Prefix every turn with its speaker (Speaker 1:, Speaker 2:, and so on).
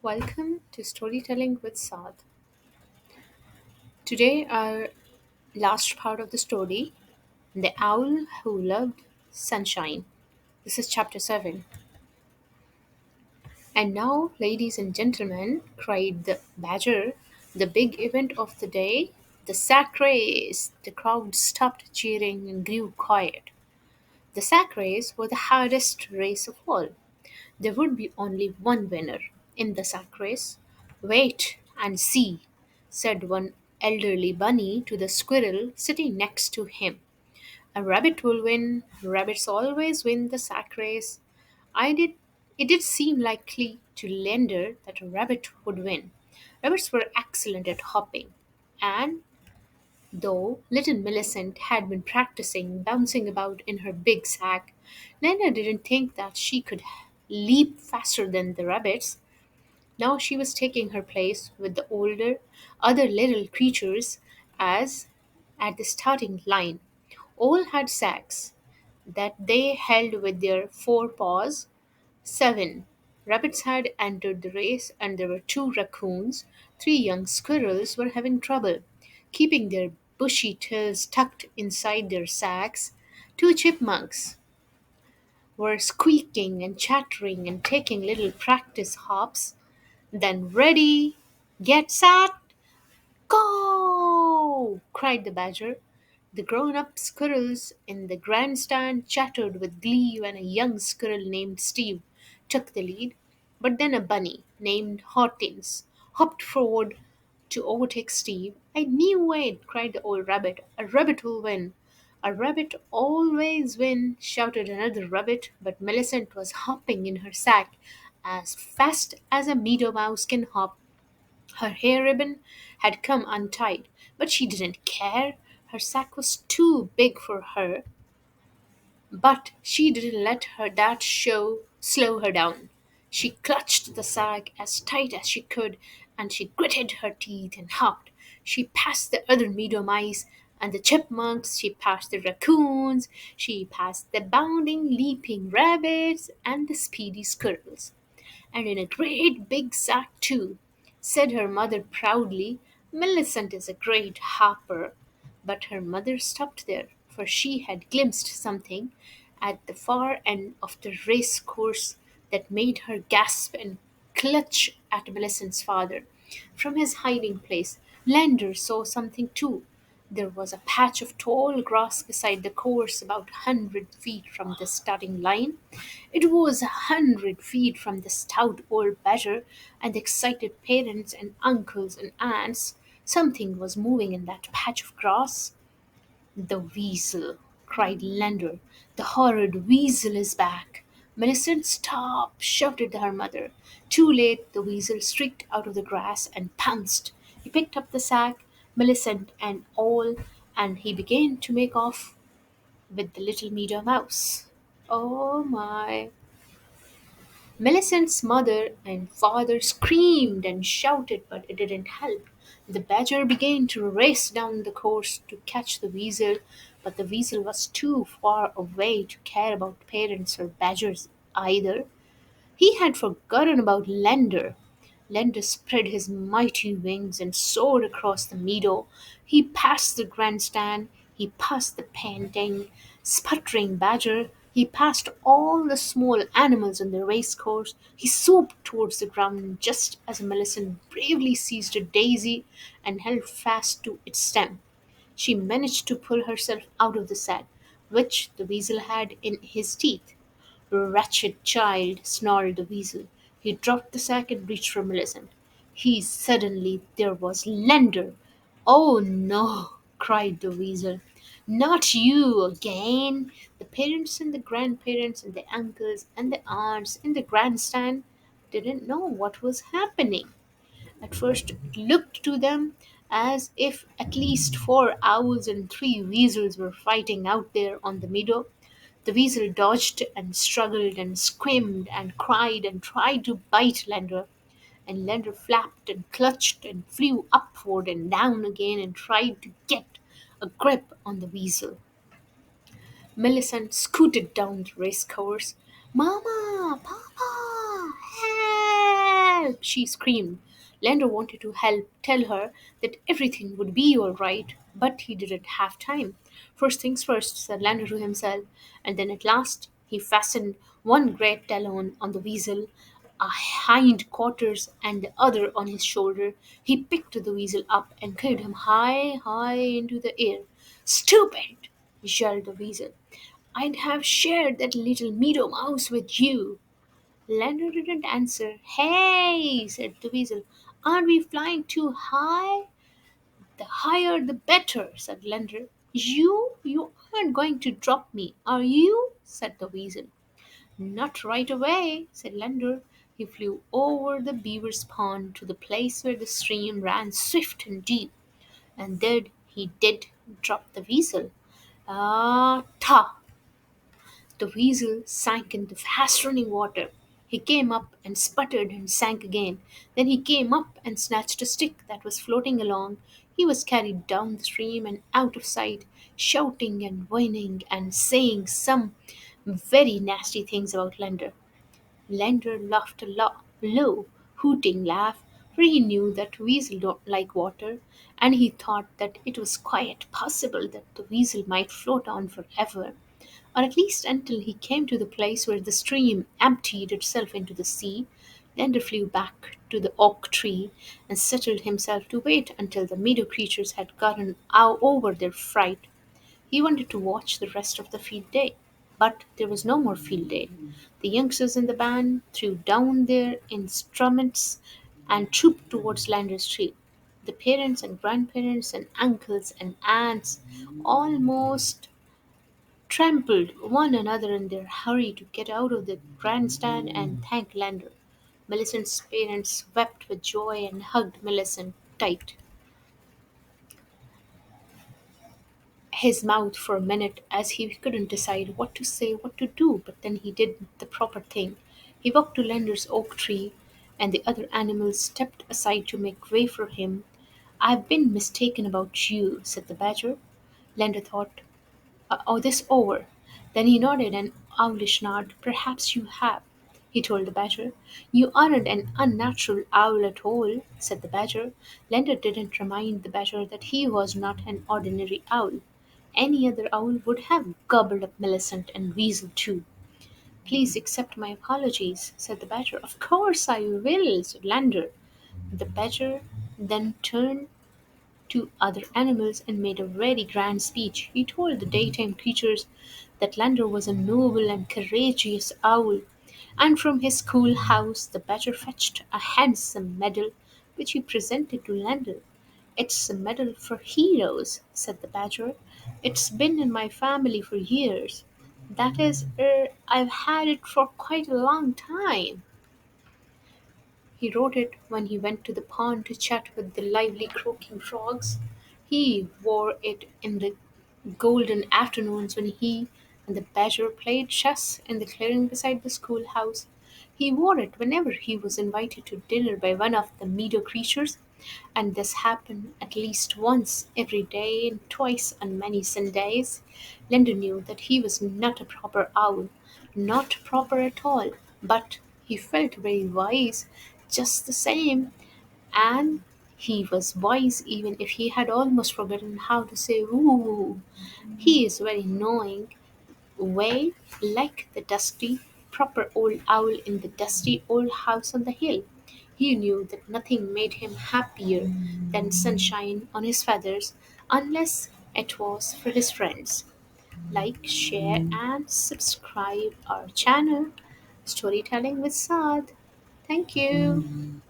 Speaker 1: Welcome to Storytelling with Saad. Today, our last part of the story, The Owl Who Loved Sunshine. This is chapter 7. And now, ladies and gentlemen, cried the badger, the big event of the day, the sack race. The crowd stopped cheering and grew quiet. The sack race was the hardest race of all. There would be only one winner in the sack race. Wait and see, said one elderly bunny to the squirrel sitting next to him. A rabbit will win. Rabbits always win the sack race. I did It did seem likely to Leander that a rabbit would win. Rabbits were excellent at hopping, and though little Millicent had been practicing bouncing about in her big sack, Nana didn't think that she could leap faster than the rabbits. Now she was taking her place with the other little creatures as at the starting line. All had sacks that they held with their forepaws. 7. Rabbits had entered the race, and there were 2 raccoons. 3 young squirrels were having trouble keeping their bushy tails tucked inside their sacks. 2 chipmunks were squeaking and chattering and taking little practice hops. Then, ready, get set, go! Cried the badger. The grown up squirrels in the grandstand chattered with glee when a young squirrel named Steve took the lead. But then a bunny named Hortense hopped forward to overtake Steve. I knew it, cried the old rabbit. A rabbit will win. A rabbit always win, shouted another rabbit, but Millicent was hopping in her sack as fast as a meadow mouse can hop. Her hair ribbon had come untied, but she didn't care. Her sack was too big for her, but she didn't let her that show slow her down. She clutched the sack as tight as she could, and she gritted her teeth and hopped. She passed the other meadow mice and the chipmunks, she passed the raccoons, she passed the bounding, leaping rabbits and the speedy squirrels. And in a great big sack, too, said her mother proudly. Millicent is a great hopper. But her mother stopped there, for she had glimpsed something at the far end of the race course that made her gasp and clutch at Millicent's father. From his hiding place, Lander saw something too. There was a patch of tall grass beside the course about 100 feet from the starting line. It was 100 feet from the stout old badger and the excited parents and uncles and aunts. Something was moving in that patch of grass. The weasel, cried Lander. The horrid weasel is back. Millicent, stop, shouted her mother. Too late, the weasel streaked out of the grass and pounced. He picked up the sack, Millicent and all, and he began to make off with the little meadow mouse. Oh my! Millicent's mother and father screamed and shouted, but it didn't help. The badger began to race down the course to catch the weasel, but the weasel was too far away to care about parents or badgers either. He had forgotten about Lender. Lender spread his mighty wings and soared across the meadow. He passed the grandstand. He passed the panting, sputtering badger. He passed all the small animals on the race course. He swooped towards the ground just as Millicent bravely seized a daisy and held fast to its stem. She managed to pull herself out of the sack, which the weasel had in his teeth. "Wretched child!" snarled the weasel. He dropped the sack and reached for Millicent. Suddenly there was Lender. "Oh no!" cried the weasel. "Not you again!" The parents and the grandparents and the uncles and the aunts in the grandstand didn't know what was happening. At first it looked to them as if at least 4 owls and 3 weasels were fighting out there on the meadow. The weasel dodged and struggled and squirmed and cried and tried to bite Lander, and Lander flapped and clutched and flew upward and down again and tried to get a grip on the weasel. Millicent scooted down the race course. "Mama! Papa! Help!" she screamed. Leander wanted to help tell her that everything would be all right, but he didn't have time. First things first, said Leander to himself, and then at last he fastened one great talon on the weasel, a hind quarters and the other on his shoulder. He picked the weasel up and carried him high, high into the air. Stupid! yelled the weasel. I'd have shared that little meadow mouse with you. Leonard didn't answer. Hey, said the weasel, aren't we flying too high? The higher the better, said Leonard. You aren't going to drop me, are you? Said the weasel. Not right away, said Leonard. He flew over the beaver's pond to the place where the stream ran swift and deep, and there he did drop the weasel. Ah, ta! The weasel sank in the fast running water. He came up and sputtered and sank again. Then he came up and snatched a stick that was floating along. He was carried down the stream and out of sight, shouting and whining and saying some very nasty things about Lender. Lender laughed a low, hooting laugh, for he knew that weasel don't like water, and he thought that it was quite possible that the weasel might float on forever, or at least until he came to the place where the stream emptied itself into the sea. Lender flew back to the oak tree and settled himself to wait until the meadow creatures had gotten over their fright. He wanted to watch the rest of the field day. But there was no more field day. The youngsters in the band threw down their instruments and trooped towards Lander's tree. The parents and grandparents and uncles and aunts almost trampled one another in their hurry to get out of the grandstand and thank Lander. Millicent's parents wept with joy and hugged Millicent tight. His mouth for a minute as he couldn't decide what to say, what to do, but then he did the proper thing. He walked to Lender's oak tree, and the other animals stepped aside to make way for him. I've been mistaken about you, said the badger. Lender thought, this over. Then he nodded an owlish nod. Perhaps you have, he told the badger. You aren't an unnatural owl at all, said the badger. Lender didn't remind the badger that he was not an ordinary owl. Any other owl would have gobbled up Millicent and Weasel too. Please accept my apologies, said the badger. Of course I will, said Lander. The badger then turned to other animals and made a very grand speech. He told the daytime creatures that Lander was a noble and courageous owl, and from his school house the badger fetched a handsome medal which he presented to Lander. It's a medal for heroes, said the badger. It's been in my family for years. That is, I've had it for quite a long time. He wrote it when he went to the pond to chat with the lively croaking frogs. He wore it in the golden afternoons when he and the badger played chess in the clearing beside the schoolhouse. He wore it whenever he was invited to dinner by one of the meadow creatures, and this happened at least once every day and twice on many Sundays. Linda knew that he was not a proper owl, not proper at all, but he felt very wise just the same, and he was wise even if he had almost forgotten how to say woo. He is very knowing way, like the dusty, proper old owl in the dusty old house on the hill. He knew that nothing made him happier than sunshine on his feathers, unless it was for his friends. Like, share, and subscribe our channel, Storytelling with Saad. Thank you.